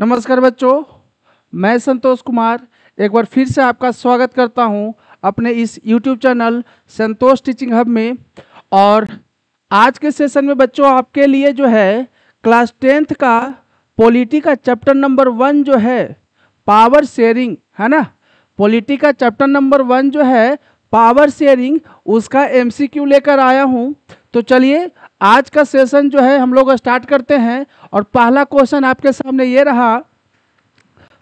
नमस्कार बच्चों, मैं संतोष कुमार एक बार फिर से आपका स्वागत करता हूं अपने इस YouTube चैनल संतोष टीचिंग हब में। और आज के सेशन में बच्चों आपके लिए जो है क्लास 10th का पॉलिटी का चैप्टर नंबर 1 जो है पावर शेयरिंग है ना। पॉलिटी का चैप्टर नंबर 1 जो है पावर शेयरिंग, उसका MCQ लेकर आया हूं। तो चलिए आज का सेशन जो है हम लोग स्टार्ट करते हैं। और पहला क्वेश्चन आपके सामने ये रहा।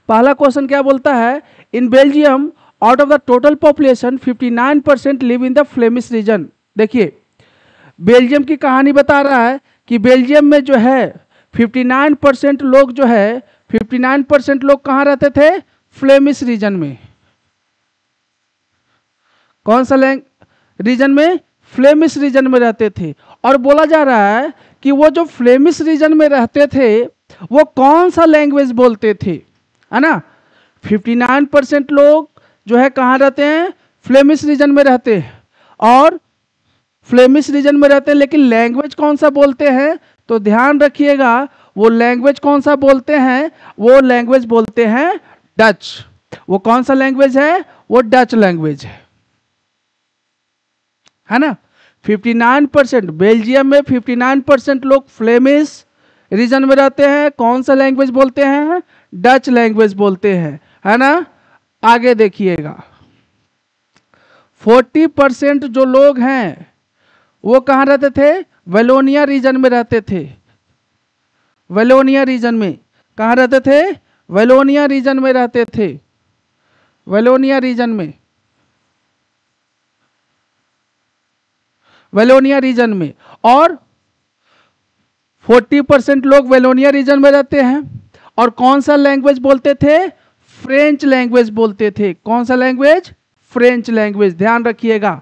पहला क्वेश्चन क्या बोलता है, in Belgium out of the total population 59% live in the Flemish region. देखिए बेल्जियम की कहानी बता रहा है कि बेल्जियम में जो है 59% लोग जो है 59% लोग कहाँ रहते थे, फ्लेमिश रीजन में। कौन सा रीजन में, फ्लेमिश रीजन में रहते थे। और बोला जा रहा है कि वो जो फ्लेमिश रीजन में रहते थे वो कौन सा लैंग्वेज बोलते थे, है ना। 59% लोग जो है कहाँ रहते हैं, फ्लेमिश रीजन में रहते हैं। और फ्लेमिश रीजन में रहते हैं, लेकिन लैंग्वेज कौन सा बोलते हैं, तो ध्यान रखिएगा वो लैंग्वेज कौन सा बोलते हैं, वो लैंग्वेज बोलते हैं डच। वो कौन सा लैंग्वेज है, वो डच लैंग्वेज है ना। 59% बेल्जियम में 59% लोग फ्लेमिश रीजन में रहते हैं। कौन सा लैंग्वेज बोलते हैं, डच लैंग्वेज बोलते हैं, है ना। आगे देखिएगा 40% जो लोग हैं वो कहाँ रहते थे, वेलोनिया रीजन में रहते थे। वेलोनिया रीजन में कहाँ रहते थे, वेलोनिया रीजन में रहते थे। वेलोनिया रीजन में, वेलोनिया रीजन में। और 40% लोग वेलोनिया रीजन में रहते हैं। और कौन सा लैंग्वेज बोलते थे, फ्रेंच लैंग्वेज बोलते थे। कौन सा लैंग्वेज, फ्रेंच लैंग्वेज। ध्यान रखिएगा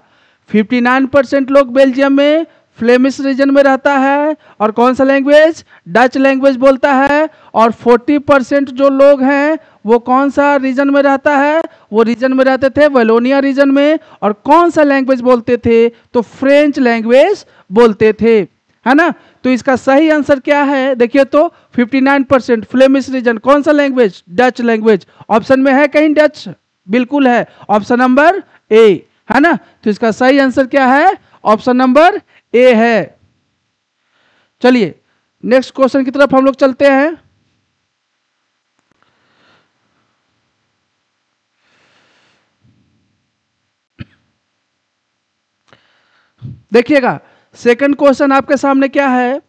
59% लोग बेल्जियम में फ्लेमिश रीजन में रहता है और कौन सा लैंग्वेज, डच लैंग्वेज बोलता है। और 40% जो लोग हैं वो कौन सा रीजन में रहता है, वो रीजन में रहते थे वेलोनिया रीजन में। और कौन सा लैंग्वेज बोलते थे, तो फ्रेंच लैंग्वेज बोलते थे, है ना। तो इसका सही आंसर क्या है, देखिए तो 59% फ्लेमिश रीजन, कौन सा लैंग्वेज, डच लैंग्वेज। ऑप्शन में है कहीं डच, बिल्कुल है, ऑप्शन नंबर ए, है ना। तो इसका सही आंसर क्या है, ऑप्शन नंबर ए है। चलिए नेक्स्ट क्वेश्चन की तरफ हम लोग चलते हैं। देखिएगा सेकंड क्वेश्चन आपके सामने क्या है,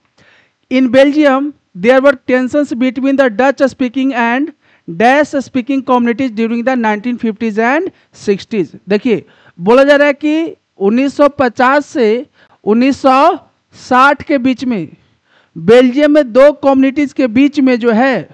in Belgium there were tensions between the Dutch speaking and dash speaking communities during the 1950s and 60s। देखिए बोला जा रहा है कि 1950 से 1960 के बीच में बेल्जियम में दो कम्युनिटीज के बीच में जो है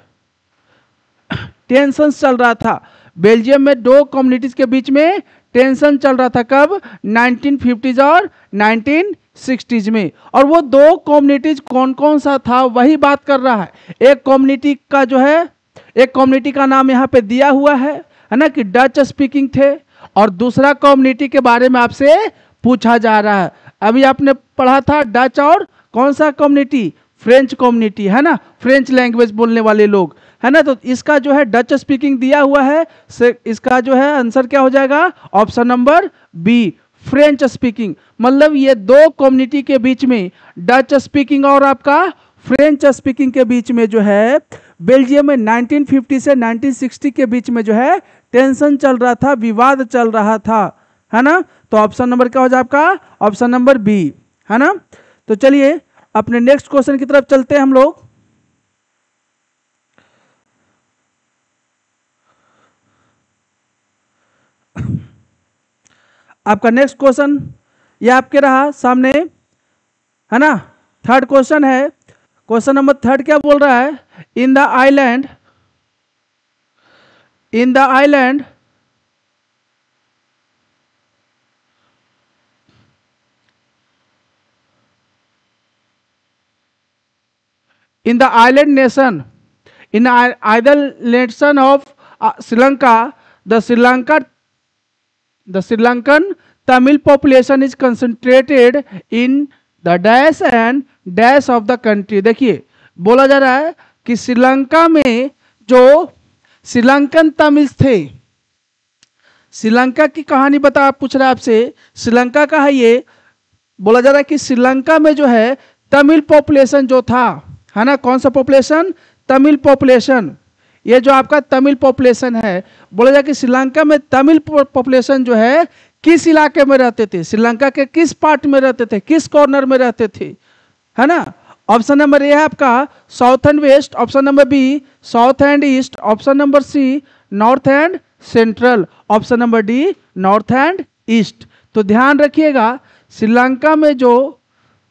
टेंशन चल रहा था। बेल्जियम में दो कम्युनिटीज के बीच में टेंशन चल रहा था, कब, 1950s और 1960s में। और वो दो कम्युनिटीज कौन कौन सा था वही बात कर रहा है। एक कम्युनिटी का जो है, एक कम्युनिटी का नाम यहाँ पे दिया हुआ है ना, कि डच स्पीकिंग थे। और दूसरा कम्युनिटी के बारे में आपसे पूछा जा रहा है। अभी आपने पढ़ा था डच और कौन सा कम्युनिटी, फ्रेंच कम्युनिटी, है ना, फ्रेंच लैंग्वेज बोलने वाले लोग, है ना। तो इसका जो है डच स्पीकिंग दिया हुआ है, इसका जो है आंसर क्या हो जाएगा, option number B, French speaking. मतलब ये दो कम्युनिटी के बीच में, डच स्पीकिंग और आपका फ्रेंच स्पीकिंग के बीच में जो है बेल्जियम में 1950 से 1960 के बीच में जो है टेंशन चल रहा था, विवाद चल रहा था, है ना। तो ऑप्शन नंबर क्या हो जाए आपका, ऑप्शन नंबर बी, है ना। तो चलिए अपने नेक्स्ट क्वेश्चन की तरफ चलते हैं हम लोग। आपका नेक्स्ट क्वेश्चन ये आपके रहा सामने, है ना। थर्ड क्वेश्चन है, क्वेश्चन नंबर 3 क्या बोल रहा है, in the island in the island in the island nation, in the island nation of Sri Lanka, the Sri Lankan Tamil population is concentrated in the dash and dash of the country। देखिए बोला जा रहा है कि श्रीलंका में जो Sri Lankan Tamils थे, श्रीलंका की कहानी बता पूछ रहा है आपसे, श्रीलंका का है ये। बोला जा रहा है कि श्रीलंका में जो है तमिल पॉपुलेशन जो था, है ना, कौन सा पॉपुलेशन? तमिल पॉपुलेशन। ये जो आपका तमिल पॉपुलेशन है, बोला जाए कि श्रीलंका में तमिल पॉपुलेशन जो है किस इलाके में रहते थे, श्रीलंका के किस पार्ट में रहते थे, किस कॉर्नर में रहते थे, है ना। ऑप्शन नंबर ए है आपका south and west, option number B south and east, option number C north and central, option number D north and east. तो ध्यान रखिएगा, श्रीलंका में जो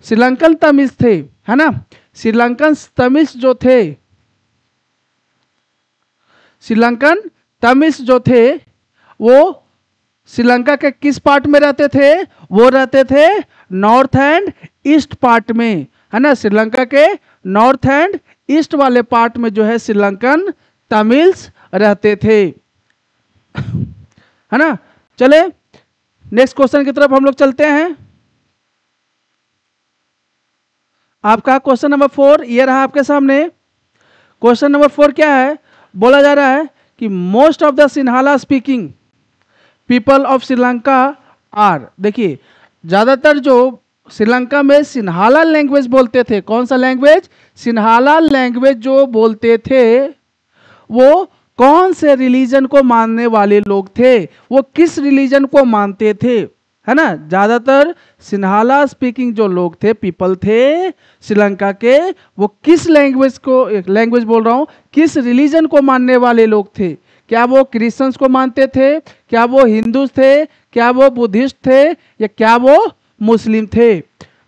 श्रीलंकन तमिल्स थे, है ना, श्रीलंकन तमिल्स जो थे, श्रीलंकन तमिल्स जो थे वो श्रीलंका के किस पार्ट में रहते थे? वो रहते थे नॉर्थ एंड ईस्ट पार्ट में, है ना। श्रीलंका के नॉर्थ एंड ईस्ट वाले पार्ट में जो है श्रीलंकन तमिल्स रहते थे, है ना। चले नेक्स्ट क्वेश्चन की तरफ हम लोग चलते हैं। आपका क्वेश्चन नंबर 4 ये रहा आपके सामने। क्वेश्चन नंबर 4 क्या है? बोला जा रहा है कि most of the Sinhala speaking people of Sri Lanka are, देखिए ज़्यादातर जो श्रीलंका में सिन्हाला लैंग्वेज बोलते थे, कौन सा लैंग्वेज? सिन्हाला लैंग्वेज जो बोलते थे वो कौन से रिलीजन को मानने वाले लोग थे, वो किस रिलीजन को मानते थे, है ना। ज़्यादातर सिन्हाला स्पीकिंग जो लोग थे, पीपल थे श्रीलंका के, वो किस लैंग्वेज को, लैंग्वेज बोल रहा हूँ, किस रिलीजन को मानने वाले लोग थे? क्या वो क्रिश्चियंस को मानते थे, क्या वो हिंदूज थे, क्या वो बुद्धिस्ट थे, या क्या वो मुस्लिम थे,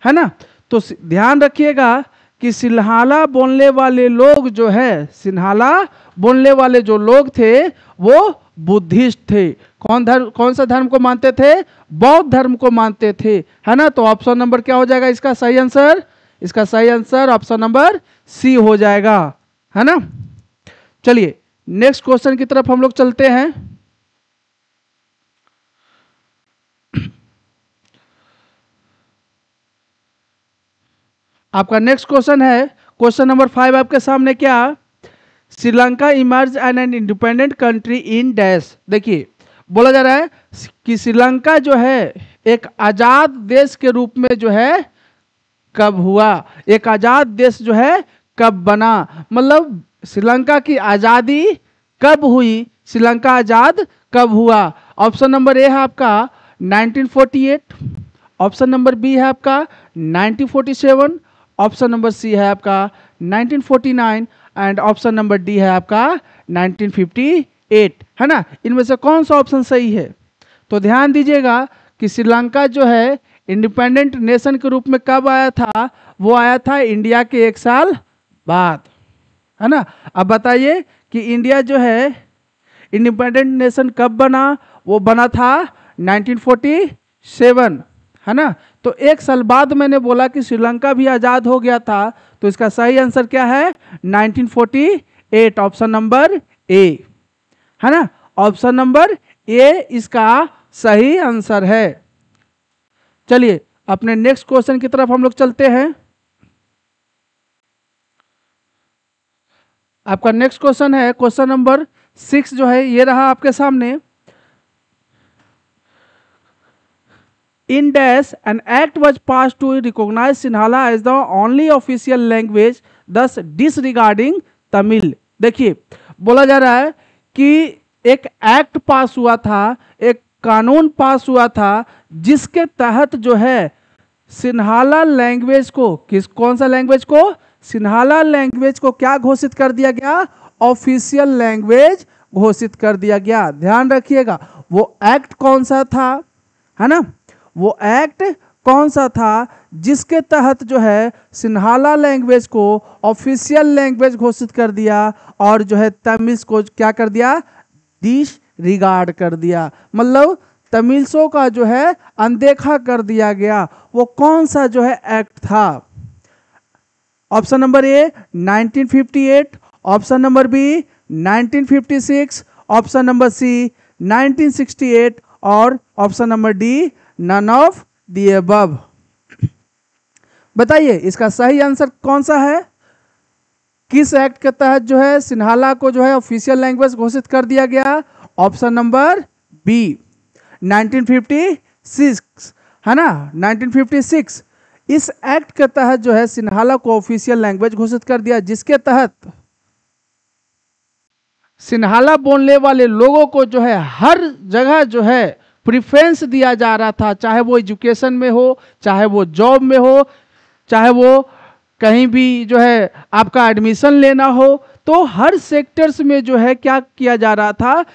है ना। तो ध्यान रखिएगा कि सिन्हाला बोलने वाले लोग जो है, सिन्हाला बोलने वाले जो लोग थे वो बुद्धिस्ट थे। कौन सा धर्म को मानते थे? बौद्ध धर्म को मानते थे, है ना। तो ऑप्शन नंबर क्या हो जाएगा इसका सही आंसर? इसका सही आंसर ऑप्शन नंबर सी हो जाएगा, है ना। चलिए नेक्स्ट क्वेश्चन की तरफ हम लोग चलते हैं। आपका नेक्स्ट क्वेश्चन है क्वेश्चन नंबर 5 आपके सामने। क्या? Sri Lanka emerge an independent country in dash. देखिए बोला जा रहा है कि श्रीलंका जो है एक आजाद देश के रूप में जो है कब हुआ, एक आजाद देश जो है कब बना, मतलब श्रीलंका की आजादी कब हुई, श्रीलंका आजाद कब हुआ। ऑप्शन नंबर ए है आपका 1948, ऑप्शन नंबर बी है आपका 1947, ऑप्शन नंबर सी है आपका 1949 एंड ऑप्शन नंबर डी है आपका 1958, है ना। इनमें से कौन सा ऑप्शन सही है? तो ध्यान दीजिएगा कि श्रीलंका जो है इंडिपेंडेंट नेशन के रूप में कब आया था? वो आया था इंडिया के 1 साल बाद, है ना। अब बताइए कि इंडिया जो है इंडिपेंडेंट नेशन कब बना? वो बना था 1947, है ना। तो 1 साल बाद मैंने बोला कि श्रीलंका भी आज़ाद हो गया था, तो इसका सही आंसर क्या है? 1948, ऑप्शन नंबर ए, है ना। ऑप्शन नंबर ए इसका सही आंसर है। चलिए अपने नेक्स्ट क्वेश्चन की तरफ हम लोग चलते हैं। आपका नेक्स्ट क्वेश्चन है क्वेश्चन नंबर 6 जो है ये रहा आपके सामने। In dash, an act was passed to recognize Sinhala as the only official language, thus disregarding Tamil। देखिए बोला जा रहा है कि एक एक्ट पास हुआ था, एक कानून पास हुआ था जिसके तहत जो है सिन्हाला लैंग्वेज को, कौन सा लैंग्वेज को? सिन्हाला लैंग्वेज को क्या घोषित कर दिया गया? ऑफिशियल लैंग्वेज घोषित कर दिया गया। ध्यान रखिएगा वो एक्ट कौन सा था, है ना। वो एक्ट कौन सा था जिसके तहत जो है सिन्हाला लैंग्वेज को ऑफिशियल लैंग्वेज घोषित कर दिया और जो है तमिल्स को क्या कर दिया? डिसरिगार्ड कर दिया, मतलब तमिल्सों का जो है अनदेखा कर दिया गया। वो कौन सा जो है एक्ट था? Option number A 1958, option number B 1956, option number C 1968 और option number D none of the above. बताइए इसका सही आंसर कौन सा है? किस एक्ट के तहत जो है सिन्हाला को जो है ऑफिशियल लैंग्वेज घोषित कर दिया गया? ऑप्शन नंबर बी 1956, है ना, 1956। इस एक्ट के तहत जो है सिन्हाला को ऑफिशियल लैंग्वेज घोषित कर दिया, जिसके तहत सिन्हाला बोलने वाले लोगों को जो है हर जगह जो है प्रिफरेंस दिया जा रहा था, चाहे वो एजुकेशन में हो, चाहे वो जॉब में हो, चाहे वो कहीं भी जो है आपका एडमिशन लेना हो, तो हर सेक्टर्स में जो है क्या किया जा रहा था,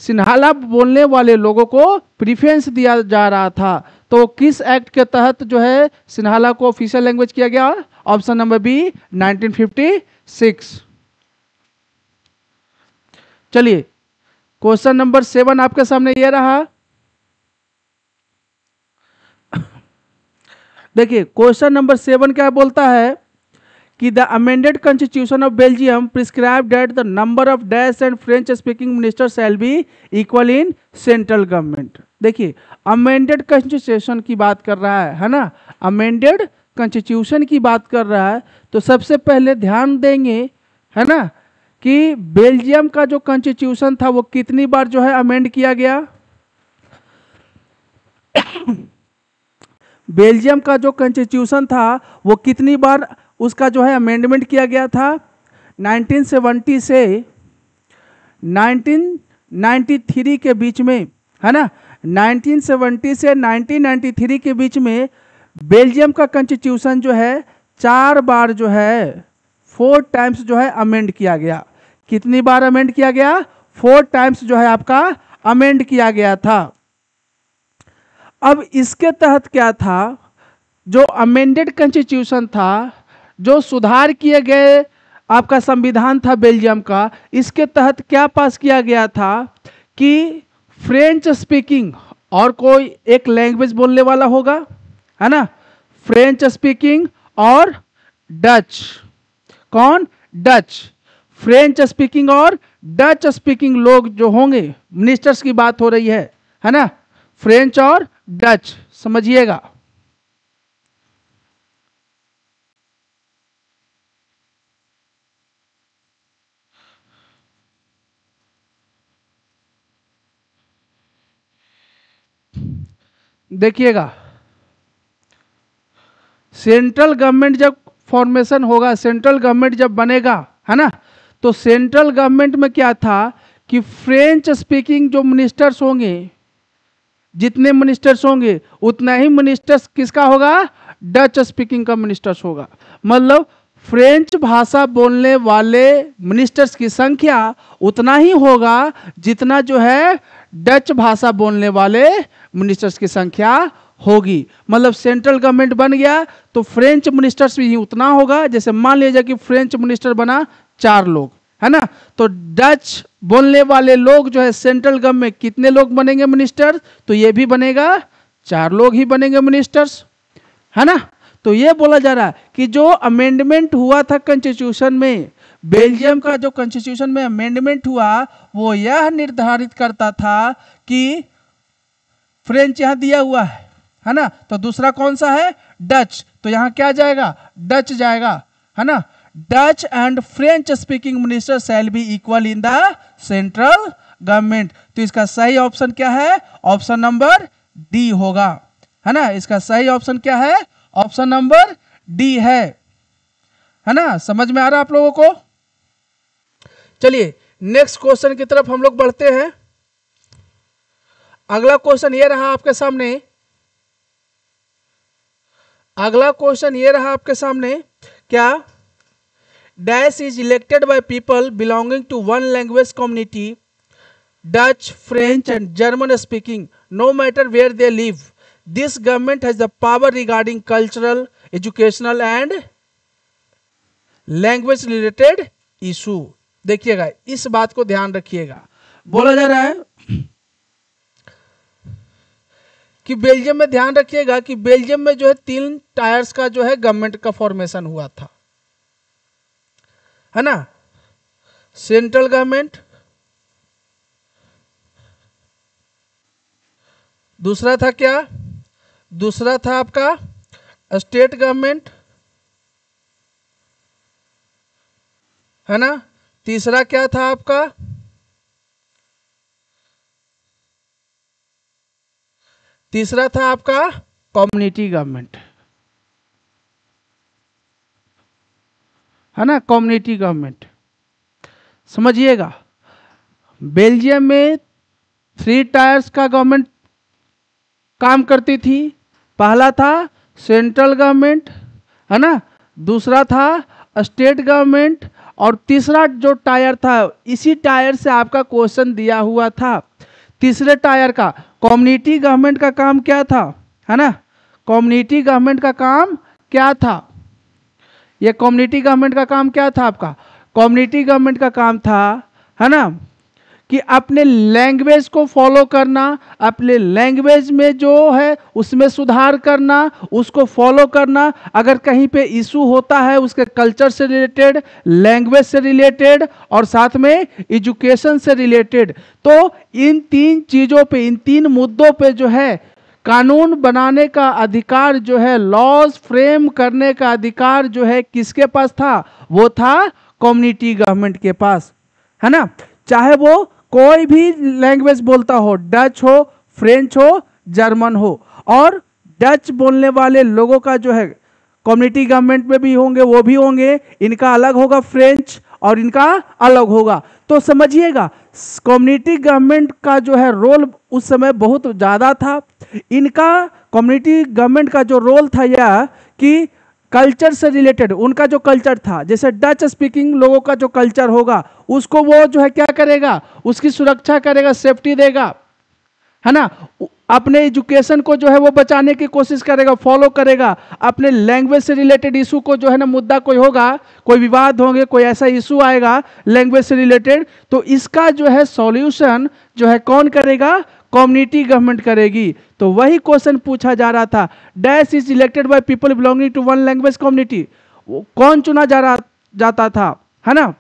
सिन्हाला बोलने वाले लोगों को प्रिफरेंस दिया जा रहा था। तो किस एक्ट के तहत जो है सिन्हाला को ऑफिशियल लैंग्वेज किया गया? Option number B 1956। चलिए क्वेश्चन नंबर 7 आपके सामने ये रहा। देखिए क्वेश्चन नंबर 7 क्या बोलता है कि the amended constitution of Belgium prescribe that the number of dash and French speaking minister shall be equal in central government. देखिए अमेंडेड कॉन्स्टिट्यूशन की बात कर रहा है ना, अमेंडेड कॉन्स्टिट्यूशन की बात कर रहा है। तो सबसे पहले ध्यान देंगे, है ना, कि बेल्जियम का जो कॉन्स्टिट्यूशन था वो कितनी बार जो है अमेंड किया गया? बेल्जियम का जो कॉन्स्टिट्यूशन था वो कितनी बार उसका जो है अमेंडमेंट किया गया था? 1970 से 1993 के बीच में, है ना, 1970 से 1993 के बीच में बेल्जियम का कॉन्स्टिट्यूशन जो है 4 बार जो है 4 टाइम्स जो है अमेंड किया गया। कितनी बार अमेंड किया गया? 4 टाइम्स जो है आपका अमेंड किया गया था। अब इसके तहत क्या था, जो अमेंडेड कॉन्स्टिट्यूशन था, जो सुधार किए गए आपका संविधान था बेल्जियम का, इसके तहत क्या पास किया गया था कि फ्रेंच स्पीकिंग और कोई एक लैंग्वेज बोलने वाला होगा, है ना, फ्रेंच स्पीकिंग और डच। कौन? डच। फ्रेंच स्पीकिंग और डच स्पीकिंग लोग जो होंगे, मिनिस्टर्स की बात हो रही है ना, फ्रेंच और डच, समझिएगा। देखिएगा सेंट्रल गवर्नमेंट जब फॉर्मेशन होगा, सेंट्रल गवर्नमेंट जब बनेगा, है ना, तो सेंट्रल गवर्नमेंट में क्या था कि फ्रेंच स्पीकिंग जो मिनिस्टर्स होंगे, जितने मिनिस्टर्स होंगे उतना ही मिनिस्टर्स किसका होगा? डच स्पीकिंग का मिनिस्टर्स होगा। मतलब फ्रेंच भाषा बोलने वाले मिनिस्टर्स की संख्या उतना ही होगा जितना जो है डच भाषा बोलने वाले मिनिस्टर्स की संख्या होगी। मतलब सेंट्रल गवर्नमेंट बन गया तो फ्रेंच मिनिस्टर्स भी उतना होगा। जैसे मान लीजिए कि फ्रेंच मिनिस्टर बना 4 लोग, है ना, तो डच बोलने वाले लोग जो है सेंट्रल गवर्नमेंट में कितने लोग बनेंगे मिनिस्टर? तो ये भी बनेगा 4 लोग ही बनेंगे मिनिस्टर्स, है ना। तो ये बोला जा रहा है कि जो अमेंडमेंट हुआ था कॉन्स्टिट्यूशन में, बेल्जियम का जो कॉन्स्टिट्यूशन में अमेंडमेंट हुआ वो यह निर्धारित करता था कि फ्रेंच यहां दिया हुआ है ना, तो दूसरा कौन सा है? डच। तो यहां क्या जाएगा? डच जाएगा, है ना। Dutch and French speaking minister shall be equal in the central government. तो इसका सही ऑप्शन क्या है? ऑप्शन नंबर डी होगा, है ना। इसका सही ऑप्शन क्या है? ऑप्शन नंबर डी है ना। समझ में आ रहा है आप लोगों को? चलिए नेक्स्ट क्वेश्चन की तरफ हम लोग बढ़ते हैं। अगला क्वेश्चन ये रहा आपके सामने। अगला क्वेश्चन ये रहा आपके सामने, क्या dash is elected by people belonging to one language community, Dutch, French and German speaking, no matter where they live, this government has the power regarding cultural, educational and language related issue. देखिएगा इस बात को ध्यान रखिएगा। बोला जा रहा है कि बेल्जियम में, ध्यान रखिएगा कि बेल्जियम में जो है 3 टायर्स का जो है गवर्नमेंट का फॉर्मेशन हुआ था, है ना। सेंट्रल गवर्नमेंट, दूसरा था क्या? दूसरा था आपका स्टेट गवर्नमेंट, है ना। तीसरा क्या था आपका, तीसरा था आपका कम्युनिटी गवर्नमेंट, है ना, कम्युनिटी गवर्नमेंट। समझिएगा, बेल्जियम में 3 टायर्स का गवर्नमेंट काम करती थी। पहला था सेंट्रल गवर्नमेंट, है ना, दूसरा था स्टेट गवर्नमेंट, और तीसरा जो टायर था, इसी टायर से आपका क्वेश्चन दिया हुआ था। तीसरे टायर का कम्युनिटी गवर्नमेंट का काम क्या था, है ना, कम्युनिटी गवर्नमेंट का काम क्या था, ये कम्युनिटी गवर्नमेंट का काम क्या था आपका, कम्युनिटी गवर्नमेंट का काम था, है ना, कि अपने लैंग्वेज को फॉलो करना, अपने लैंग्वेज में जो है उसमें सुधार करना, उसको फॉलो करना। अगर कहीं पे इशू होता है उसके कल्चर से रिलेटेड, लैंग्वेज से रिलेटेड और साथ में एजुकेशन से रिलेटेड, तो इन 3 चीज़ों पे, इन 3 मुद्दों पे जो है कानून बनाने का अधिकार जो है, लॉज फ्रेम करने का अधिकार जो है किसके पास था, वो था कम्युनिटी गवर्नमेंट के पास, है ना। चाहे वो कोई भी लैंग्वेज बोलता हो, डच हो, फ्रेंच हो, जर्मन हो, और डच बोलने वाले लोगों का जो है कम्युनिटी गवर्नमेंट में भी होंगे, वो भी होंगे, इनका अलग होगा फ्रेंच और इनका अलग होगा। तो समझिएगा, कम्युनिटी गवर्नमेंट का जो है रोल उस समय बहुत ज़्यादा था। इनका कम्युनिटी गवर्नमेंट का जो रोल था यह कि कल्चर से रिलेटेड, उनका जो कल्चर था, जैसे डच स्पीकिंग लोगों का जो कल्चर होगा उसको वो जो है क्या करेगा, उसकी सुरक्षा करेगा, सेफ्टी देगा, है ना। अपने एजुकेशन को जो है वो बचाने की कोशिश करेगा, फॉलो करेगा। अपने लैंग्वेज से रिलेटेड इशू को जो है ना, मुद्दा कोई होगा, कोई विवाद होंगे, कोई ऐसा इशू आएगा लैंग्वेज से रिलेटेड, तो इसका जो है सॉल्यूशन जो है कौन करेगा, कम्युनिटी गवर्नमेंट करेगी। तो वही क्वेश्चन पूछा जा रहा था, dash is elected by people belonging to one language community, कौन चुना जाता था, है ना,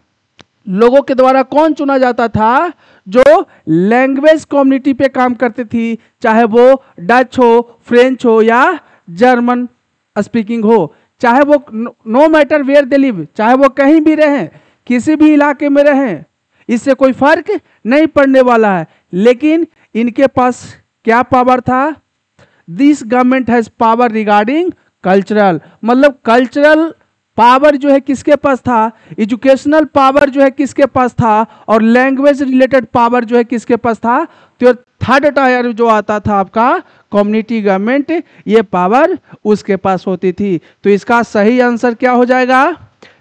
लोगों के द्वारा कौन चुना जाता था, जो लैंग्वेज कम्युनिटी पे काम करती थी, चाहे वो डच हो, फ्रेंच हो या जर्मन स्पीकिंग हो, चाहे वो no matter where they live, चाहे वो कहीं भी रहें, किसी भी इलाके में रहें, इससे कोई फर्क नहीं पड़ने वाला है। लेकिन इनके पास क्या पावर था, this government has power regarding cultural, मतलब कल्चरल पावर जो है किसके पास था, एजुकेशनल पावर जो है किसके पास था, और लैंग्वेज रिलेटेड पावर जो है किसके पास था। तो थर्ड टायर जो आता था आपका कम्युनिटी गवर्नमेंट, ये पावर उसके पास होती थी। तो इसका सही आंसर क्या हो जाएगा,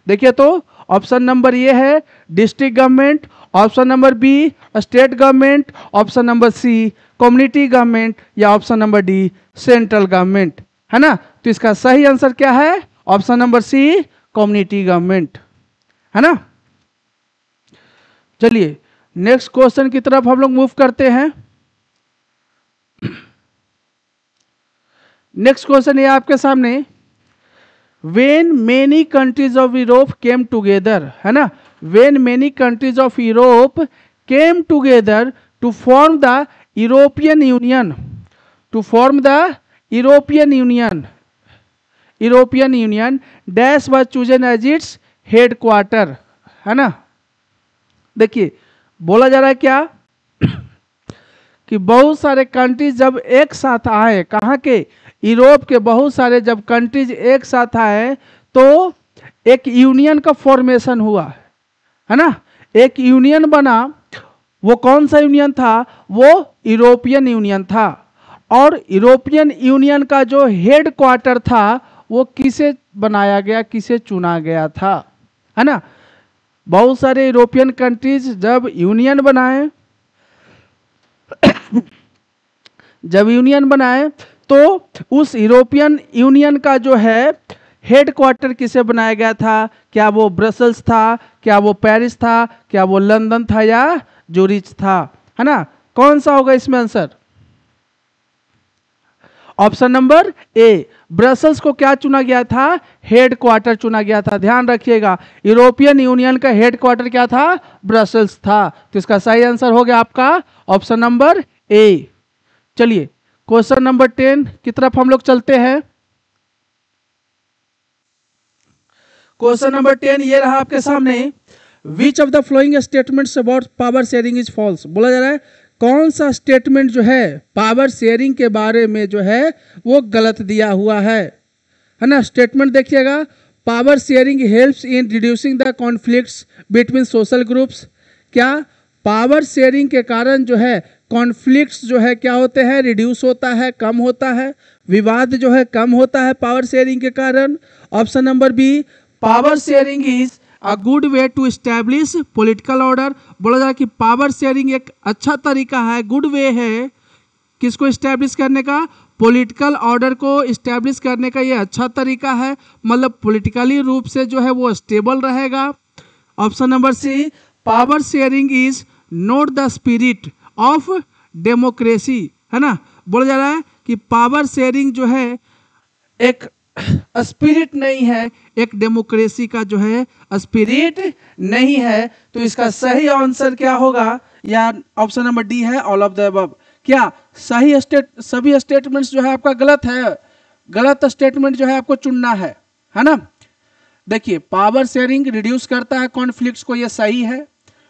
देखिए तो ऑप्शन नंबर ये है district government, option number B state government, option number C community government, या option number D central government, है ना। तो इसका सही आंसर क्या है, option number C community government, है ना। चलिए नेक्स्ट क्वेश्चन की तरफ हम लोग मूव करते हैं। नेक्स्ट क्वेश्चन ये आपके सामने, when many countries of Europe came together, है ना, when many countries of Europe came together to form the European Union, to form the European Union, European Union dash was chosen as its headquarter, है ना। देखिए बोला जा रहा है क्या कि बहुत सारे कंट्रीज जब एक साथ आए, कहाँ के, यूरोप के बहुत सारे जब कंट्रीज एक साथ आए तो एक यूनियन का फॉर्मेशन हुआ, है ना, एक यूनियन बना। वो कौन सा यूनियन था, वो यूरोपियन यूनियन था। और यूरोपियन यूनियन का जो हेड क्वार्टर था वो किसे बनाया गया, किसे चुना गया था, है ना। बहुत सारे यूरोपियन कंट्रीज जब यूनियन बनाए जब यूनियन बनाए तो उस यूरोपियन यूनियन का जो है हेड क्वार्टर किसे बनाया गया था, क्या वो ब्रसल्स था, क्या वो पेरिस था, क्या वो लंदन था, या जूरिच था, है ना। कौन सा होगा इसमें आंसर, ऑप्शन नंबर ए, ब्रसल्स को क्या चुना गया था, हेड क्वार्टर चुना गया था। ध्यान रखिएगा यूरोपियन यूनियन का हेड क्वार्टर क्या था, ब्रसल्स था। तो इसका सही आंसर हो गया आपका ऑप्शन नंबर ए। चलिए क्वेश्चन नंबर 10 की तरफ हम लोग चलते हैं। क्वेश्चन नंबर 10 ये रहा आपके सामने, which of the following statements about power sharing is false, बोला जा रहा है कौन सा स्टेटमेंट जो है पावर शेयरिंग के बारे में जो है वो गलत दिया हुआ है ना। स्टेटमेंट देखिएगा, power sharing helps in reducing the conflicts between social groups. क्या पावर शेयरिंग के कारण जो है कॉन्फ्लिक्ट्स जो है क्या होते हैं, रिड्यूस होता है, कम होता है, विवाद जो है कम होता है पावर शेयरिंग के कारण। Option number B, power sharing is a good way to establish political order. बोला जाए कि पावर शेयरिंग एक अच्छा तरीका है, गुड वे है किसको एस्टैब्लिश करने का, पॉलिटिकल ऑर्डर को एस्टैब्लिश करने का ये अच्छा तरीका है, मतलब पॉलिटिकली रूप से जो है वो स्टेबल रहेगा। Option number C, power sharing is not the spirit of democracy, है ना। बोला जा रहा है कि पावर शेयरिंग जो है एक स्पिरिट नहीं है, एक डेमोक्रेसी का जो है स्पिरिट नहीं है। तो इसका सही आंसर क्या होगा, या ऑप्शन नंबर डी है ऑल ऑफ द अबव। क्या सभी स्टेटमेंट्स जो है आपका गलत है, गलत स्टेटमेंट जो है आपको चुनना है ना। देखिए पावर शेयरिंग रिड्यूस करता है कॉन्फ्लिक्ट्स को, ये सही है,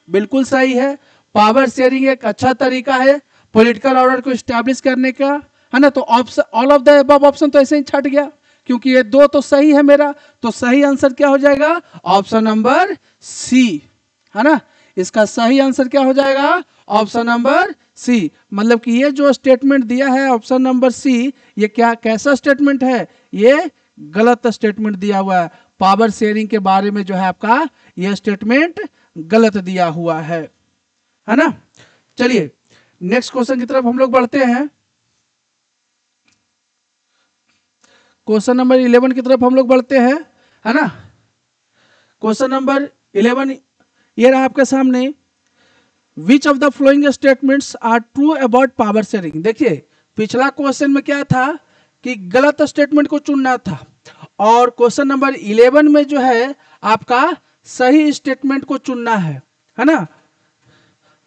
बिल्कुल सही है। पावर शेयरिंग एक अच्छा तरीका है पॉलिटिकल ऑर्डर को एस्टैब्लिश करने का, है ना। तो option all of the above option तो ऐसे ही छट गया, क्योंकि ये दो तो सही है मेरा, तो सही आंसर क्या हो जाएगा, ऑप्शन नंबर सी, है ना। इसका सही आंसर क्या हो जाएगा, ऑप्शन नंबर सी। मतलब कि ये जो स्टेटमेंट दिया है ऑप्शन नंबर सी, ये क्या कैसा स्टेटमेंट है, ये गलत स्टेटमेंट दिया हुआ है। पावर शेयरिंग के बारे में जो है आपका ये स्टेटमेंट गलत दिया हुआ है ना। चलिए नेक्स्ट क्वेश्चन की तरफ हम लोग बढ़ते हैं। क्वेश्चन नंबर 11 की तरफ हम लोग बढ़ते हैं, है ना। क्वेश्चन नंबर 11 ये रहा आपके सामने, which of the following statements are true about power sharing. देखिए पिछला क्वेश्चन में क्या था कि गलत स्टेटमेंट को चुनना था, और क्वेश्चन नंबर 11 में जो है आपका सही स्टेटमेंट को चुनना है ना।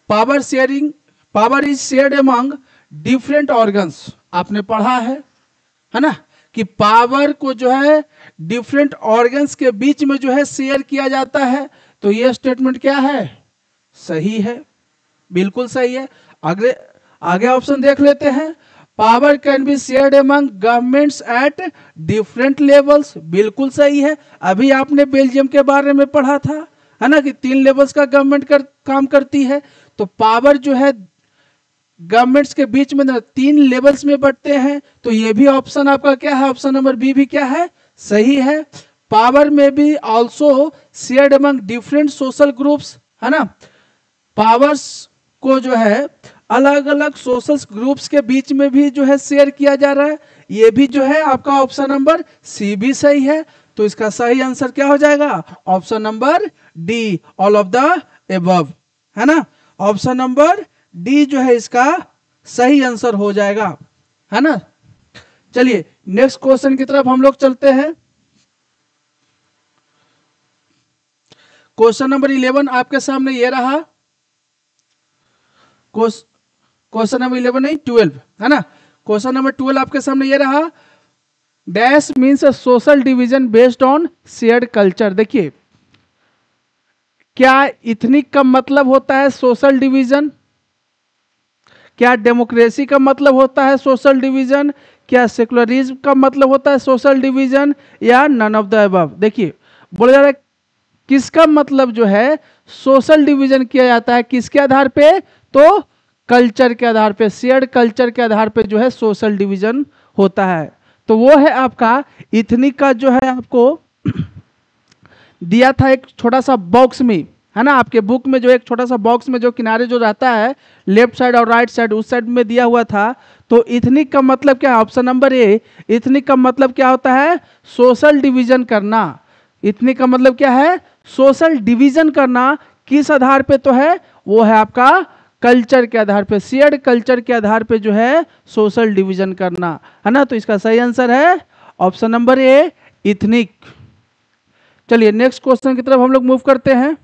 Power sharing, power is shared among different organs, आपने पढ़ा है ना, कि पावर को जो है डिफरेंट ऑर्गन्स के बीच में जो है शेयर किया जाता है। तो ये स्टेटमेंट क्या है, सही है, बिल्कुल सही है। आगे ऑप्शन देख लेते हैं, power can be shared among governments at different levels, बिल्कुल सही है। अभी आपने बेल्जियम के बारे में पढ़ा था, है ना, कि 3 लेवल्स का गवर्नमेंट काम करती है। तो पावर जो है गवर्नमेंट्स के बीच में 3 लेवल्स में बढ़ते हैं। तो ये भी ऑप्शन आपका क्या है, ऑप्शन नंबर बी भी क्या है, सही है। पावर में भी also shared among different social groups, है ना। पावर्स को जो है अलग अलग सोशल ग्रुप्स के बीच में भी जो है शेयर किया जा रहा है, ये भी जो है आपका ऑप्शन नंबर सी भी सही है। तो इसका सही आंसर क्या हो जाएगा, option number D all of the above, है ना। ऑप्शन नंबर डी जो है इसका सही आंसर हो जाएगा, है ना। चलिए नेक्स्ट क्वेश्चन की तरफ हम लोग चलते हैं। क्वेश्चन नंबर 11 आपके सामने ये रहा, क्वेश्चन नंबर 11 नहीं 12, है ना। क्वेश्चन नंबर 12 आपके सामने ये रहा, dash means social division based on shared culture. देखिए क्या इथनिक का मतलब होता है सोशल डिवीजन, क्या डेमोक्रेसी का मतलब होता है सोशल डिवीजन, क्या सेकुलरिज्म का मतलब होता है सोशल डिवीजन, या नन ऑफ द अबव। देखिए बोला जा रहा है किसका मतलब जो है सोशल डिवीजन किया जाता है, किसके आधार पे, तो कल्चर के आधार पे, शेयर्ड कल्चर के आधार पे जो है सोशल डिवीजन होता है। तो वो है आपका इथनिक का जो है आपको दिया था एक छोटा सा बॉक्स में, है ना। आपके बुक में जो एक छोटा सा बॉक्स में जो किनारे जो रहता है लेफ्ट साइड और राइट साइड, उस साइड में दिया हुआ था। तो इथनिक का मतलब क्या है, ऑप्शन नंबर ए, इथनिक का मतलब क्या होता है, सोशल डिवीजन करना। इथनिक का मतलब क्या है, सोशल डिवीजन करना। किस आधार पे तो है, वो है आपका कल्चर के आधार पे, शेयर्ड कल्चर के आधार पे जो है सोशल डिवीजन करना, है ना। तो इसका सही आंसर है ऑप्शन नंबर ए, इथनिक। चलिए नेक्स्ट क्वेश्चन की तरफ हम लोग मूव करते हैं।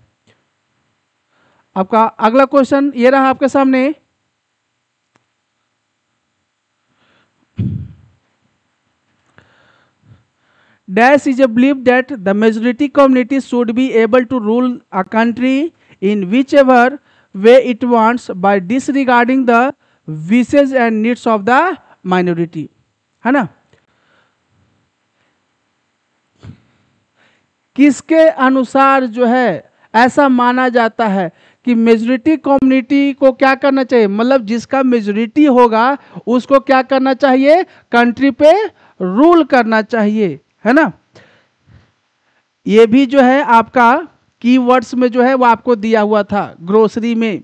आपका अगला क्वेश्चन ये रहा आपके सामने, dash is a believe that the majority community should be able to rule a country in which ever way it wants by disregarding the wishes and needs of the minority, है ना। किसके अनुसार जो है ऐसा माना जाता है कि मेजॉरिटी कम्युनिटी को क्या करना चाहिए, मतलब जिसका मेजॉरिटी होगा उसको क्या करना चाहिए, कंट्री पे रूल करना चाहिए, है ना। ये भी जो है आपका कीवर्ड्स में जो है वो आपको दिया हुआ था, ग्रोसरी में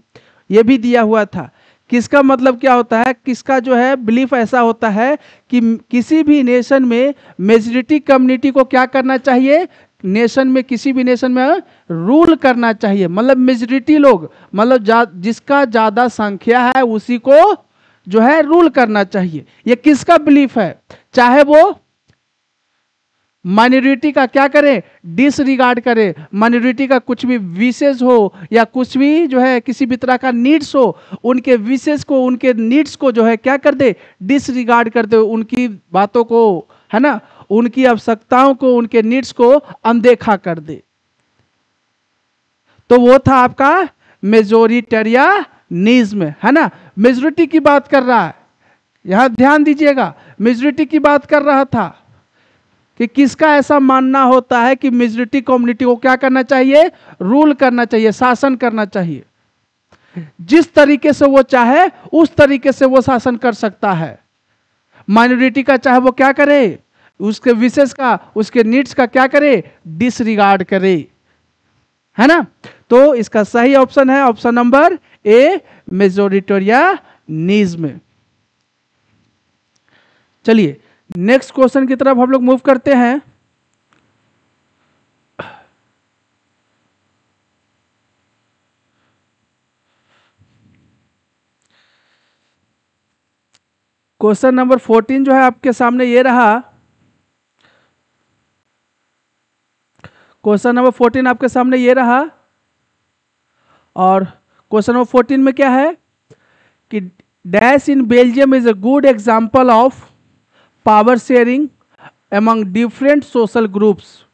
ये भी दिया हुआ था। किसका मतलब क्या होता है, किसका जो है बिलीफ ऐसा होता है कि किसी भी नेशन में मेजॉरिटी कम्युनिटी को क्या करना चाहिए, नेशन में किसी भी नेशन में रूल करना चाहिए, मतलब मेजॉरिटी लोग, मतलब जिसका ज्यादा संख्या है उसी को जो है रूल करना चाहिए। ये किसका बिलीफ है, चाहे वो माइनॉरिटी का क्या करे, डिसरिगार्ड करे, माइनॉरिटी का कुछ भी विशेष हो या कुछ भी जो है किसी भी तरह का नीड्स हो, उनके विशेष को, उनके नीड्स को जो है क्या कर दे, डिसरिगार्ड कर दे, उनकी बातों को, है ना, उनकी आवश्यकताओं को, उनके नीड्स को अनदेखा कर दे। तो वो था आपका मेजोरिटेरियनिज्म, है ना। मेजॉरिटी की बात कर रहा है, यहां ध्यान दीजिएगा, मेजॉरिटी की बात कर रहा था कि किसका ऐसा मानना होता है कि मेजॉरिटी कम्युनिटी को क्या करना चाहिए, रूल करना चाहिए, शासन करना चाहिए, जिस तरीके से वो चाहे उस तरीके से वो शासन कर सकता है। माइनॉरिटी का चाहे वो क्या करे, उसके विशेष का, उसके नीड्स का क्या करे, डिसरिगार्ड करे, है ना। तो इसका सही ऑप्शन है ऑप्शन नंबर ए, मेजोरिटेरियनिज्म। चलिए नेक्स्ट क्वेश्चन की तरफ हम लोग मूव करते हैं। क्वेश्चन नंबर 14 जो है आपके सामने ये रहा। क्वेश्चन नंबर 14 आपके सामने ये रहा, और क्वेश्चन नंबर 14 में क्या है कि dash in Belgium is a good example of power sharing among different social groups.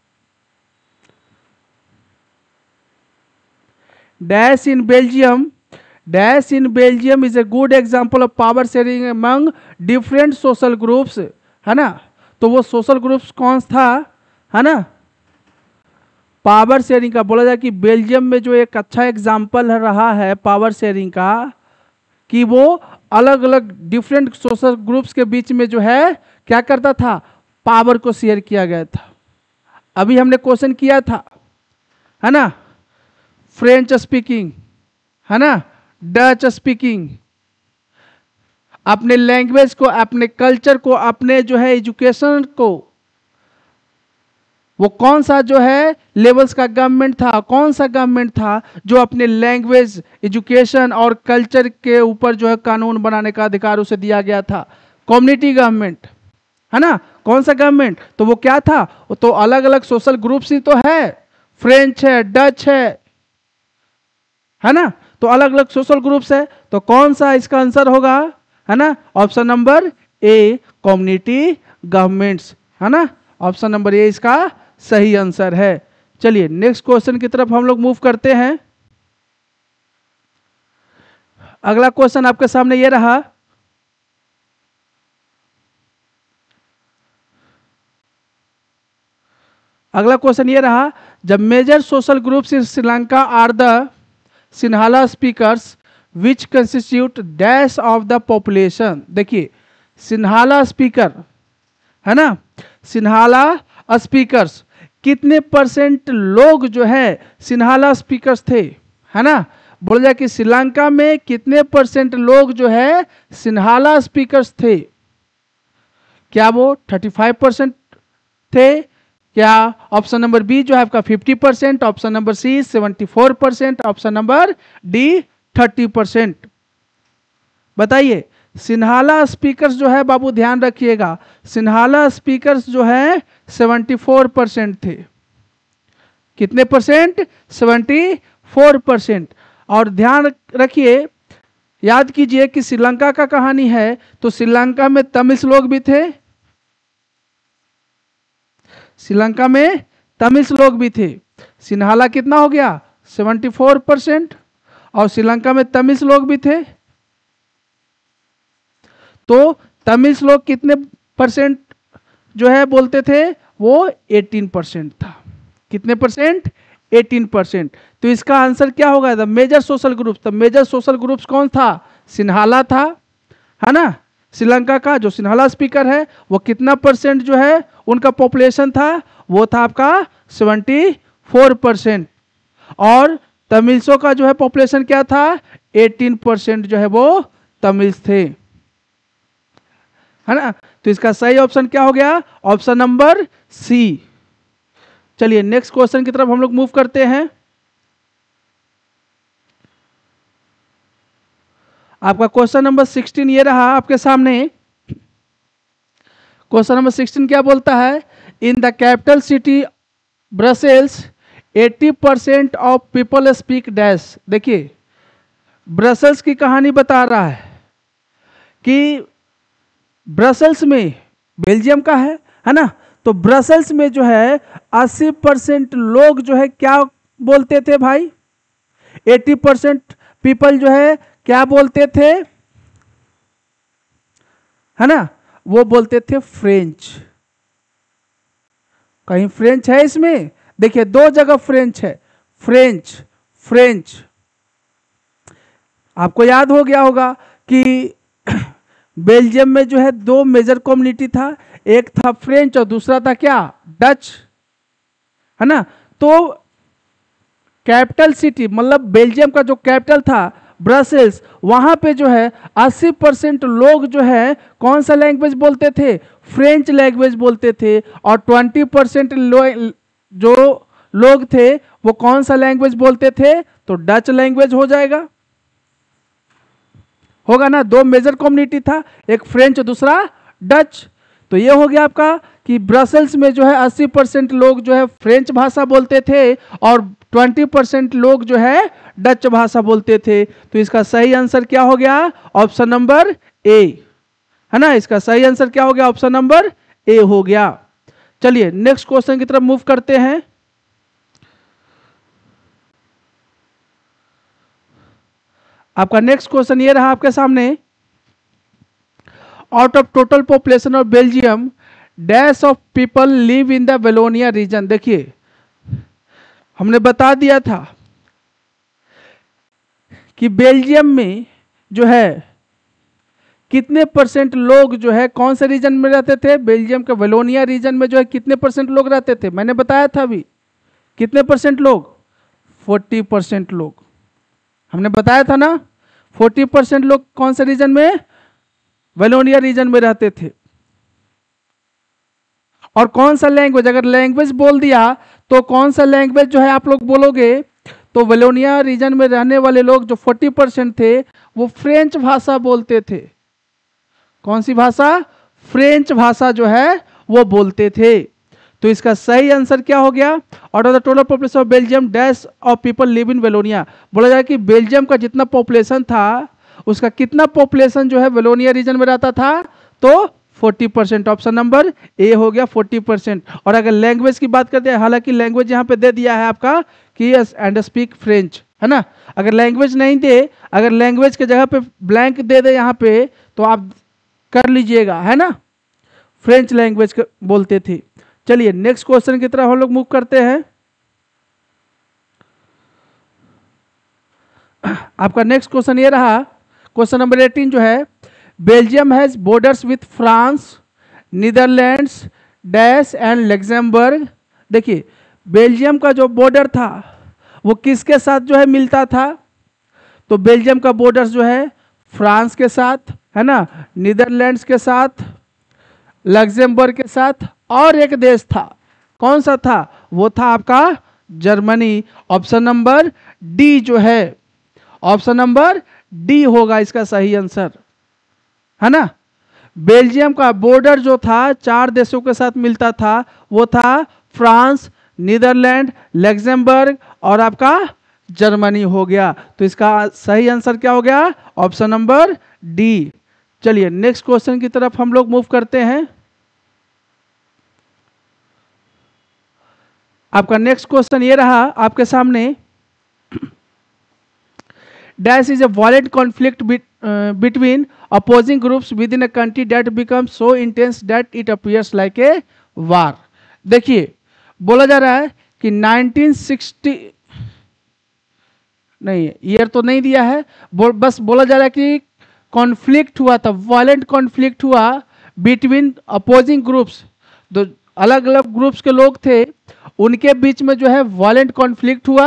Dash in Belgium is a good example of power sharing among different social groups, है ना। तो वो सोशल ग्रुप्स कौन था, है ना। पावर शेयरिंग का बोला जाए कि बेल्जियम में जो एक अच्छा एग्जाम्पल रहा है पावर शेयरिंग का, कि वो अलग अलग डिफरेंट सोशल ग्रुप्स के बीच में जो है क्या करता था, पावर को शेयर किया गया था। अभी हमने क्वेश्चन किया था, है ना, फ्रेंच स्पीकिंग, है ना, डच स्पीकिंग, अपने लैंग्वेज को, अपने कल्चर को, अपने जो है एजुकेशन को, वो कौन सा जो है लेवल्स का गवर्नमेंट था, कौन सा गवर्नमेंट था जो अपने लैंग्वेज, एजुकेशन और कल्चर के ऊपर जो है कानून बनाने का अधिकार उसे दिया गया था, कम्युनिटी गवर्नमेंट, है ना। कौन सा गवर्नमेंट, तो वो क्या था, तो अलग अलग सोशल ग्रुप्स ही तो है, फ्रेंच है, डच है ना, तो अलग अलग सोशल ग्रुप्स है। तो कौन सा इसका आंसर होगा, है ना, ऑप्शन नंबर ए, कम्युनिटी गवर्नमेंट्स, है ना, ऑप्शन नंबर ए इसका सही आंसर है। चलिए नेक्स्ट क्वेश्चन की तरफ हम लोग मूव करते हैं। अगला क्वेश्चन आपके सामने ये रहा। अगला क्वेश्चन ये रहा, the major social groups in Sri Lanka are the Sinhala speakers which constitute dash of the population. देखिए सिन्हाला स्पीकर, है ना, सिन्हाला स्पीकर्स, कितने परसेंट लोग जो है सिन्हाला स्पीकर्स थे, है ना। बोला जाए कि श्रीलंका में कितने परसेंट लोग जो है सिन्हाला स्पीकर्स थे, क्या वो 35% थे, क्या ऑप्शन नंबर बी जो है आपका 50%, option number C 74%, option number D 30%। बताइए सिन्हाला स्पीकर्स जो है, बाबू ध्यान रखिएगा, सिन्हाला स्पीकर्स जो है 74% थे। कितने परसेंट, 74%। और ध्यान रखिए, याद कीजिए कि श्रीलंका का कहानी है, तो श्रीलंका में तमिल लोग भी थे, श्रीलंका में तमिल लोग भी थे। सिन्हाला कितना हो गया 74%, और श्रीलंका में तमिल लोग भी थे। तो तमिल लोग कितने परसेंट जो है बोलते थे, वो 18% था। कितने परसेंट? 18%। तो इसका आंसर क्या होगा? The major social groups. The major social groups कौन था? सिन्हाला था, है ना। श्रीलंका का जो सिन्हाला स्पीकर है वो कितना परसेंट जो है उनका पॉपुलेशन था? वो था आपका 74%। और तमिल्सों का जो है पॉपुलेशन क्या था? 18% जो है वो तमिल्स थे, है ना। तो इसका सही ऑप्शन क्या हो गया? Option number C. चलिए नेक्स्ट क्वेश्चन की तरफ हम लोग मूव करते हैं। आपका क्वेश्चन नंबर 16 ये रहा आपके सामने। क्वेश्चन नंबर 16 क्या बोलता है? In the capital city Brussels 80% of people speak dash. देखिए ब्रसेल्स की कहानी बता रहा है कि ब्रसेल्स में, बेल्जियम का है ना। तो ब्रसेल्स में जो है 80% लोग जो है क्या बोलते थे भाई? 80% पीपल जो है क्या बोलते थे, है ना? वो बोलते थे फ्रेंच। कहीं फ्रेंच है इसमें? देखिए दो जगह फ्रेंच है। फ्रेंच, फ्रेंच आपको याद हो गया होगा कि बेल्जियम में जो है दो मेजर कम्युनिटी था, एक था फ्रेंच और दूसरा था क्या? डच, है ना। तो कैपिटल सिटी मतलब बेल्जियम का जो कैपिटल था ब्रसेल्स, वहां पे जो है 80% लोग जो है कौन सा लैंग्वेज बोलते थे? फ्रेंच लैंग्वेज बोलते थे। और 20% जो लोग थे वो कौन सा लैंग्वेज बोलते थे? तो डच लैंग्वेज हो जाएगा, होगा ना। दो मेजर कम्युनिटी था, एक फ्रेंच दूसरा डच। तो ये हो गया आपका कि ब्रसेल्स में जो है 80% लोग जो है फ्रेंच भाषा बोलते थे और 20% लोग जो है डच भाषा बोलते थे। तो इसका सही आंसर क्या हो गया? ऑप्शन नंबर ए, है ना। इसका सही आंसर क्या हो गया? ऑप्शन नंबर ए हो गया। चलिए नेक्स्ट क्वेश्चन की तरफ मूव करते हैं। आपका नेक्स्ट क्वेश्चन ये रहा आपके सामने। Out of total population of Belgium dash of people live in the Wallonia region. देखिए हमने बता दिया था कि बेल्जियम में जो है कितने परसेंट लोग जो है कौन से रीजन में रहते थे? बेल्जियम के वेलोनिया रीजन में जो है कितने परसेंट लोग रहते थे? मैंने बताया था अभी। कितने परसेंट लोग? 40% लोग। हमने बताया था ना 40% लोग कौन से रीजन में? वेलोनिया रीजन में रहते थे। और कौन सा लैंग्वेज, अगर लैंग्वेज बोल दिया तो कौन सा लैंग्वेज जो है आप लोग बोलोगे? तो वेलोनिया रीजन में रहने वाले लोग जो 40% थे वो फ्रेंच भाषा बोलते थे। कौन सी भाषा? फ्रेंच भाषा जो है वो बोलते थे। तो इसका सही आंसर क्या हो गया? Out of the total population of Belgium dash of people live in Wallonia. बोला जाए कि बेल्जियम का जितना पॉपुलेशन था उसका कितना पॉपुलेशन जो है वेलोनिया रीजन में रहता था? तो 40%। ऑप्शन नंबर ए हो गया 40%। और अगर लैंग्वेज की बात करते हैं, हालांकि लैंग्वेज यहाँ पे दे दिया है आपका कि यस एंड स्पीक फ्रेंच, है ना। अगर लैंग्वेज नहीं दे, अगर लैंग्वेज के जगह पे ब्लैंक दे दे यहाँ पे तो आप कर लीजिएगा, है ना। फ्रेंच लैंग्वेज बोलते थे। चलिए नेक्स्ट क्वेश्चन की तरफ हम लोग मूव करते हैं। आपका नेक्स्ट क्वेश्चन ये रहा, क्वेश्चन नंबर 18 जो है, Belgium has borders with France, Netherlands dash and Luxembourg. देखिए बेल्जियम का जो बॉर्डर था वो किसके साथ जो है मिलता था? तो बेल्जियम का बॉर्डर जो है फ्रांस के साथ, है ना, नीदरलैंड्स के साथ, लग्जमबर्ग के साथ, और एक देश था। कौन सा था? वो था आपका जर्मनी। ऑप्शन नंबर डी जो है, ऑप्शन नंबर डी होगा इसका सही आंसर, है ना। बेल्जियम का बॉर्डर जो था 4 देशों के साथ मिलता था, वो था फ्रांस, नीदरलैंड, लग्जमबर्ग और आपका जर्मनी हो गया। तो इसका सही आंसर क्या हो गया? Option number D. चलिए नेक्स्ट क्वेश्चन की तरफ हम लोग मूव करते हैं। आपका नेक्स्ट क्वेश्चन ये रहा आपके सामने, dash is A violent conflict between opposing groups within a country that becomes so intense that it appears like a war। देखिए बोला जा रहा है कि 1960 नहीं, ईयर तो नहीं दिया है, बस बोला जा रहा है कि कॉन्फ्लिक्ट हुआ था, वायलेंट कॉन्फ्लिक्ट हुआ बिटवीन अपोजिंग ग्रुप्स, दो अलग अलग ग्रुप्स के लोग थे, उनके बीच में जो है वायलेंट कॉन्फ्लिक्ट हुआ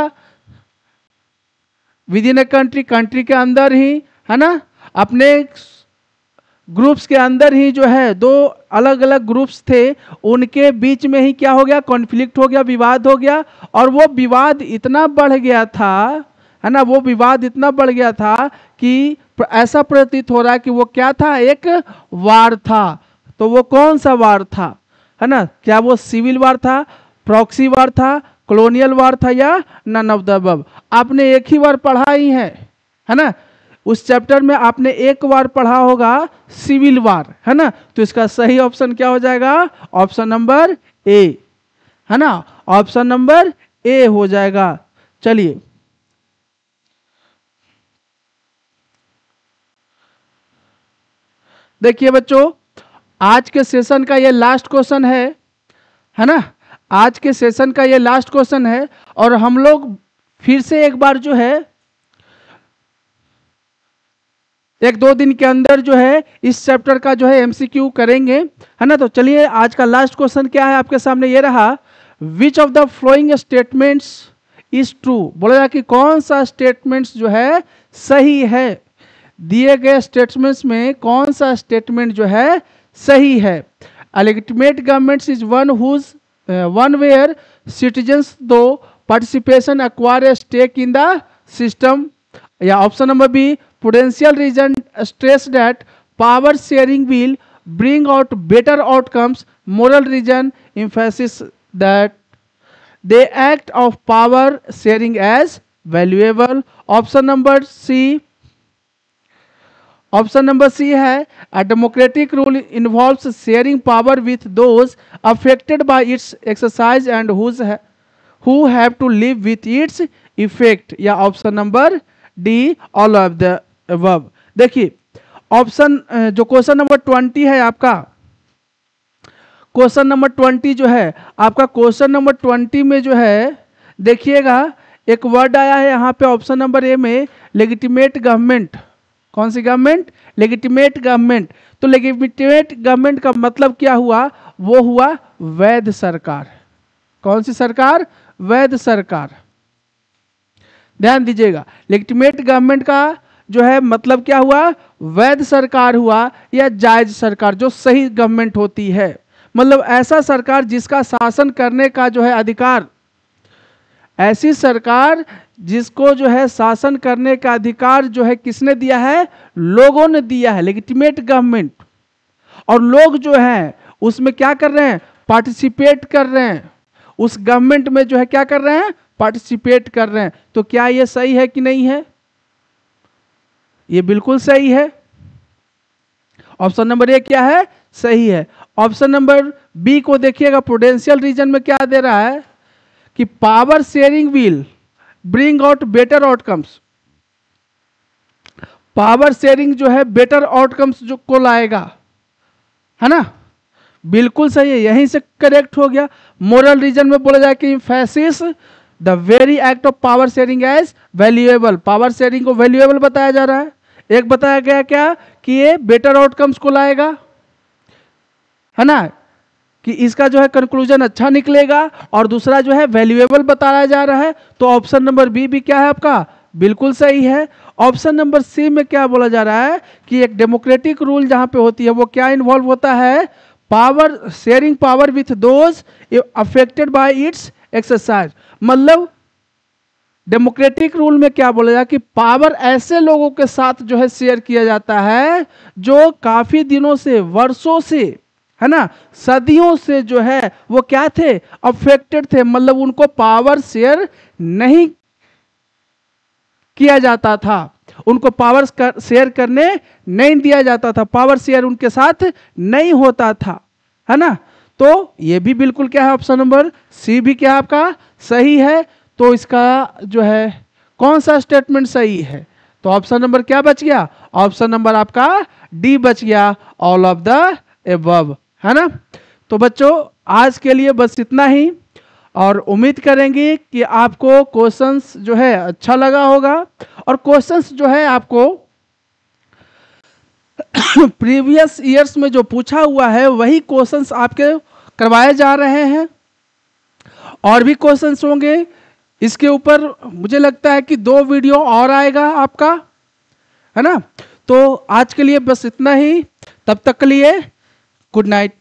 with in a country, country के अंदर ही, है ना, अपने ग्रुप्स के अंदर ही जो है दो अलग अलग ग्रुप्स थे, उनके बीच में ही क्या हो गया, कॉन्फ्लिक्ट हो गया, विवाद हो गया। और वो विवाद इतना बढ़ गया था, है ना, वो विवाद इतना बढ़ गया था कि ऐसा प्रतीत हो रहा है कि वो क्या था, एक वार था। तो वो कौन सा वार था, है ना, क्या वो सिविल वार था, प्रॉक्सी वार था, कॉलोनियल वार था, या नन ऑफ द अबव। आपने एक ही बार पढ़ा ही है ना, उस चैप्टर में आपने एक बार पढ़ा होगा सिविल वार, है ना। तो इसका सही ऑप्शन क्या हो जाएगा, ऑप्शन नंबर ए, है ना, ऑप्शन नंबर ए हो जाएगा। चलिए देखिए बच्चों, आज के सेशन का ये लास्ट क्वेश्चन है ना, आज के सेशन का ये लास्ट क्वेश्चन है। और हम लोग फिर से एक बार जो है एक दो दिन के अंदर जो है इस चैप्टर का जो है एमसीक्यू करेंगे, है ना। तो चलिए आज का लास्ट क्वेश्चन क्या है आपके सामने ये रहा, विच of the following statements is true. बोला जाए कि कौन सा स्टेटमेंट्स जो है सही है, दिए गए स्टेटमेंट्स में कौन सा स्टेटमेंट जो है सही है। A legitimate government is one where citizens through participation acquire a stake in the system। या option number B, prudential reason stress that power sharing will bring out better outcomes। moral reason emphasis that they act of power sharing as valuable। Option number C है, a democratic rule involves sharing power with those affected by its exercise and who have to live with its effect। या option number D, all of the above. देखिए option जो question number 20 है आपका, question number 20 जो है आपका, question number 20 में जो है देखिएगा एक वर्ड आया है यहाँ पे ऑप्शन नंबर ए में, लेजिटिमेट गवर्नमेंट। कौन सी गवर्नमेंट, लेजिटिमेट गवर्नमेंट। तो लेजिटिमेट गवर्नमेंट का मतलब क्या हुआ, वो हुआ वैध सरकार। कौन सी सरकार, वैध सरकार। ध्यान दीजिएगा, लेजिटिमेट गवर्नमेंट का जो है मतलब क्या हुआ, वैध सरकार हुआ या जायज सरकार, जो सही गवर्नमेंट होती है। मतलब ऐसा सरकार जिसका शासन करने का जो है अधिकार, ऐसी सरकार जिसको जो है शासन करने का अधिकार जो है किसने दिया है, लोगों ने दिया है, लेजिटिमेट गवर्नमेंट। और लोग जो हैं उसमें क्या कर रहे हैं, पार्टिसिपेट कर रहे हैं, उस गवर्नमेंट में जो है क्या कर रहे हैं, पार्टिसिपेट कर रहे हैं। तो क्या ये सही है कि नहीं है, ये बिल्कुल सही है। ऑप्शन नंबर ए क्या है, सही है। ऑप्शन नंबर बी को देखिएगा, प्रूडेंशियल रीजन में क्या दे रहा है कि power sharing will bring out better outcomes. Power sharing जो है बेटर आउटकम्स जो को लाएगा, है ना, बिल्कुल सही है, यहीं से करेक्ट हो गया। मोरल रीजन में बोला जाए कि emphasis the very act of power sharing as valuable. Power sharing को वैल्यूएबल बताया जा रहा है। एक बताया गया क्या कि ये बेटर आउटकम्स को लाएगा, है ना, कि इसका जो है कंक्लूजन अच्छा निकलेगा, और दूसरा जो है वैल्यूएबल बताया जा रहा है। तो ऑप्शन नंबर बी भी क्या है आपका, बिल्कुल सही है। ऑप्शन नंबर सी में क्या बोला जा रहा है कि एक डेमोक्रेटिक रूल जहां पे होती है वो क्या इन्वॉल्व होता है, power sharing power with those affected by it's exercise. मतलब डेमोक्रेटिक रूल में क्या बोला जाए कि पावर ऐसे लोगों के साथ जो है शेयर किया जाता है जो काफी दिनों से, वर्षों से, है ना, सदियों से जो है वो क्या थे, अफेक्टेड थे। मतलब उनको पावर शेयर नहीं किया जाता था, उनको पावर शेयर करने नहीं दिया जाता था, पावर शेयर उनके साथ नहीं होता था, है ना। तो ये भी बिल्कुल क्या है, ऑप्शन नंबर सी भी क्या है आपका सही है। तो इसका जो है कौन सा स्टेटमेंट सही है, तो ऑप्शन नंबर क्या बच गया, ऑप्शन नंबर आपका डी बच गया, ऑल ऑफ द एबव, है ना। तो बच्चों आज के लिए बस इतना ही, और उम्मीद करेंगे कि आपको क्वेश्चंस जो है अच्छा लगा होगा, और क्वेश्चंस जो है आपको प्रीवियस ईयर्स में जो पूछा हुआ है वही क्वेश्चंस आपके करवाए जा रहे हैं, और भी क्वेश्चंस होंगे इसके ऊपर। मुझे लगता है कि 2 वीडियो और आएगा आपका, है ना। तो आज के लिए बस इतना ही, तब तक के लिए गुड नाइट।